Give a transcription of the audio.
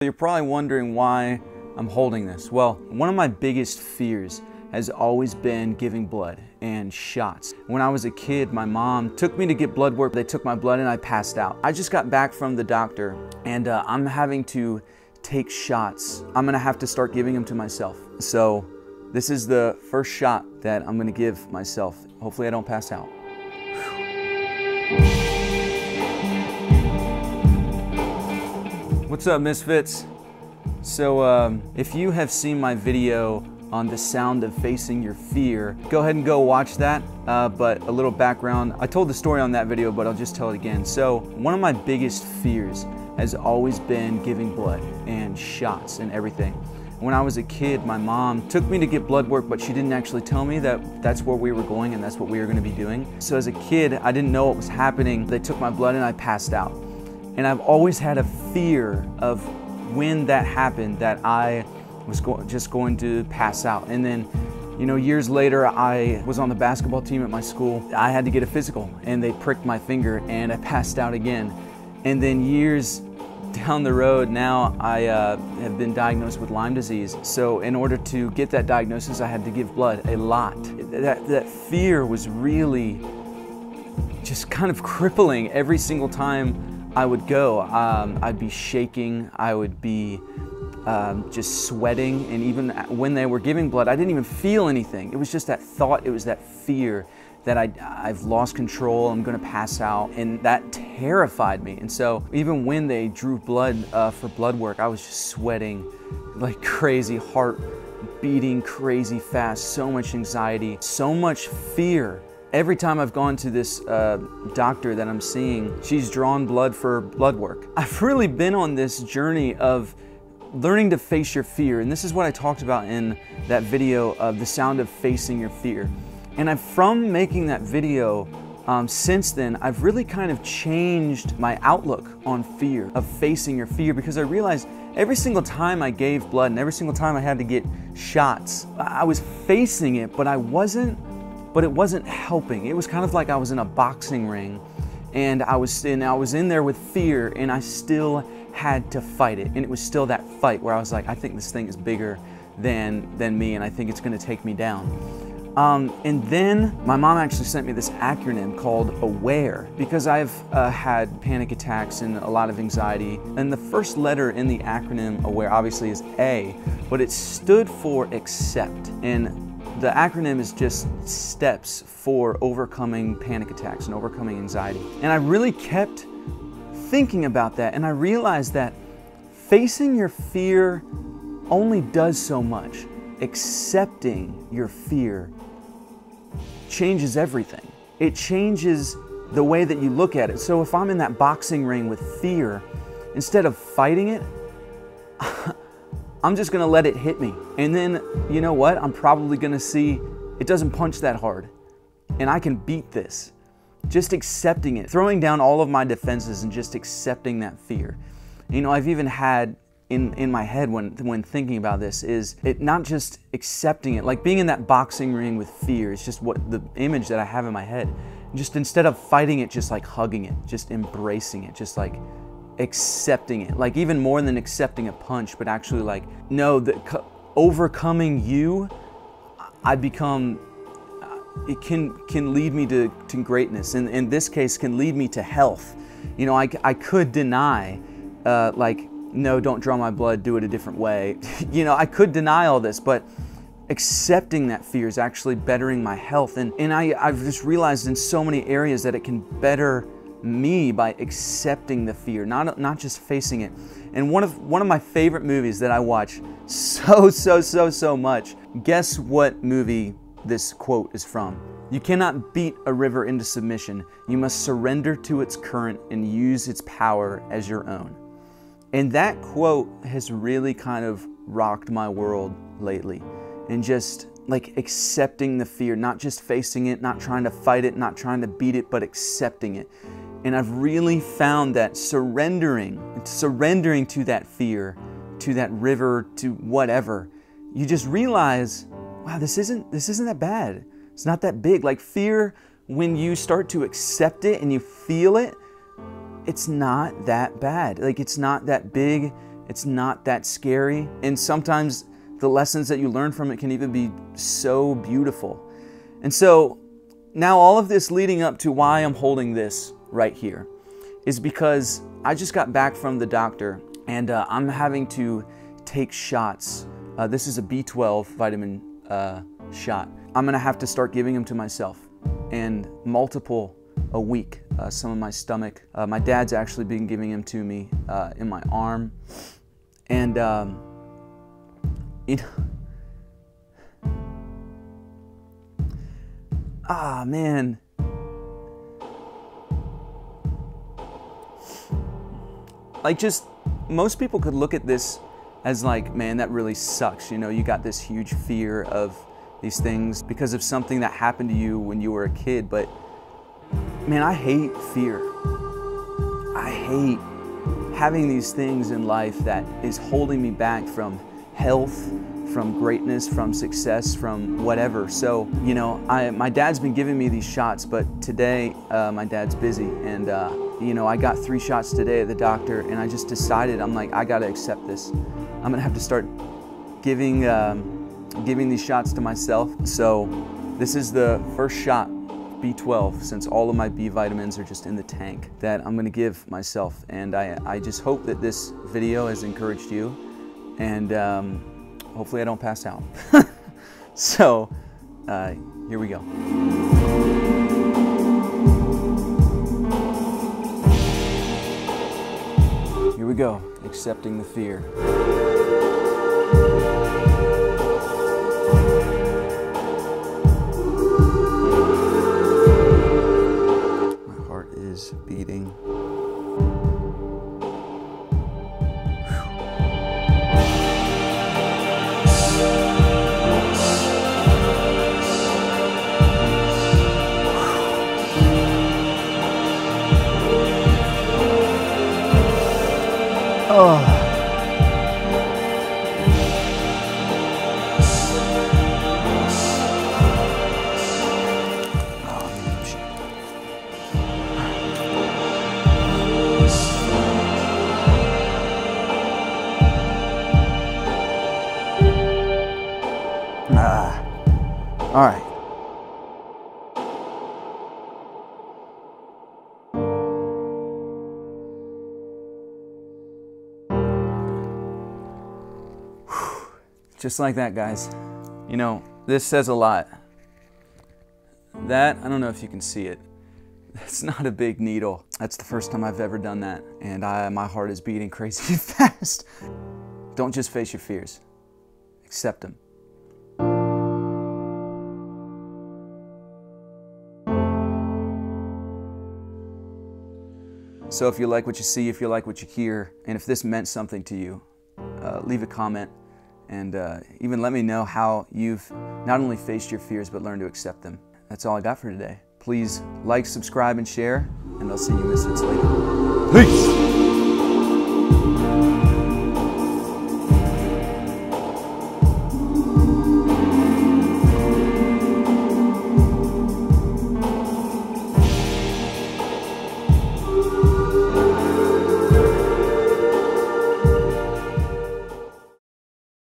You're probably wondering why I'm holding this. Well, one of my biggest fears has always been giving blood and shots. When I was a kid, my mom took me to get blood work. They took my blood and I passed out. I just got back from the doctor and I'm having to take shots. I'm gonna have to start giving them to myself. So this is the first shot that I'm gonna give myself. Hopefully I don't pass out. What's up, Misfits? So if you have seen my video on the sound of facing your fear, go ahead and go watch that. But a little background, I told the story on that video, but I'll just tell it again. So one of my biggest fears has always been giving blood and shots and everything. When I was a kid, my mom took me to get blood work, but she didn't actually tell me that that's where we were going and that's what we were gonna be doing. So as a kid, I didn't know what was happening. They took my blood and I passed out. And I've always had a fear of when that happened, that I was just going to pass out. And then, you know, years later, I was on the basketball team at my school. I had to get a physical and they pricked my finger and I passed out again. And then years down the road, now I have been diagnosed with Lyme disease. So in order to get that diagnosis, I had to give blood a lot. That fear was really just kind of crippling every single time I would go. I'd be shaking, I would be just sweating, and even when they were giving blood, I didn't even feel anything. It was just that thought, it was that fear that I've lost control, I'm gonna pass out, and that terrified me. And so even when they drew blood for blood work, I was just sweating like crazy, heart beating crazy fast, so much anxiety, so much fear. Every time I've gone to this doctor that I'm seeing, she's drawn blood for blood work. I've really been on this journey of learning to face your fear, and this is what I talked about in that video of the sound of facing your fear. And from making that video, since then, I've really kind of changed my outlook on fear, of facing your fear, because I realized every single time I gave blood and every single time I had to get shots, I was facing it, but it wasn't helping. It was kind of like I was in a boxing ring and I was in there with fear, and I still had to fight it. And it was still that fight where I was like, I think this thing is bigger than me, and I think it's gonna take me down. And then my mom actually sent me this acronym called AWARE, because I've had panic attacks and a lot of anxiety. And the first letter in the acronym AWARE obviously is A, but it stood for accept. And the acronym is just steps for overcoming panic attacks and overcoming anxiety. And I really kept thinking about that, and I realized that facing your fear only does so much. Accepting your fear changes everything. It changes the way that you look at it. So if I'm in that boxing ring with fear, instead of fighting it, I'm just gonna let it hit me. And then, you know what? I'm probably gonna see it doesn't punch that hard and I can beat this. Just accepting it, throwing down all of my defenses and just accepting that fear. You know, I've even had in my head when thinking about this, is it not just accepting it, like being in that boxing ring with fear, it's just what the image that I have in my head. Just instead of fighting it, just like hugging it, just embracing it, just like accepting it, like even more than accepting a punch, but actually like, no, overcoming you, I become, it can lead me to greatness, and in this case can lead me to health. You know, I could deny, like, no, don't draw my blood, do it a different way. You know, I could deny all this, but accepting that fear is actually bettering my health. And I've just realized in so many areas that it can better me by accepting the fear, not just facing it. And one of my favorite movies that I watch so much, guess what movie this quote is from? You cannot beat a river into submission. You must surrender to its current and use its power as your own. And that quote has really kind of rocked my world lately. And just like accepting the fear, not just facing it, not trying to fight it, not trying to beat it, but accepting it. And I've really found that surrendering to that fear, to that river, to whatever, you just realize, wow, this isn't that bad. It's not that big. Like fear, when you start to accept it and you feel it, it's not that bad. Like it's not that big It's not that scary. And sometimes the lessons that you learn from it can even be so beautiful. And so now all of this leading up to why I'm holding this right here is because I just got back from the doctor and I'm having to take shots. This is a B12 vitamin shot. I'm gonna have to start giving them to myself, and multiple a week. Some in my stomach. My dad's actually been giving them to me in my arm. And you know, man. Like, just, most people could look at this as like, man, that really sucks. You know, you got this huge fear of these things because of something that happened to you when you were a kid. But man, I hate fear. I hate having these things in life that is holding me back from health, from greatness, from success, from whatever. So, you know, my dad's been giving me these shots, but today my dad's busy, and you know, I got 3 shots today at the doctor, and I just decided, I'm like, I gotta accept this. I'm gonna have to start giving these shots to myself. So this is the first shot, B12, since all of my B vitamins are just in the tank, that I'm gonna give myself. And I just hope that this video has encouraged you, and hopefully I don't pass out. So here we go. Here we go, accepting the fear. My heart is beating. Oh. All right. Just like that, guys. You know, this says a lot. That, I don't know if you can see it. That's not a big needle. That's the first time I've ever done that. And my heart is beating crazy fast. Don't just face your fears. Accept them. So if you like what you see, if you like what you hear, and if this meant something to you, leave a comment. And even let me know how you've not only faced your fears, but learned to accept them. That's all I got for today. Please like, subscribe, and share, and I'll see you misfits later. Peace!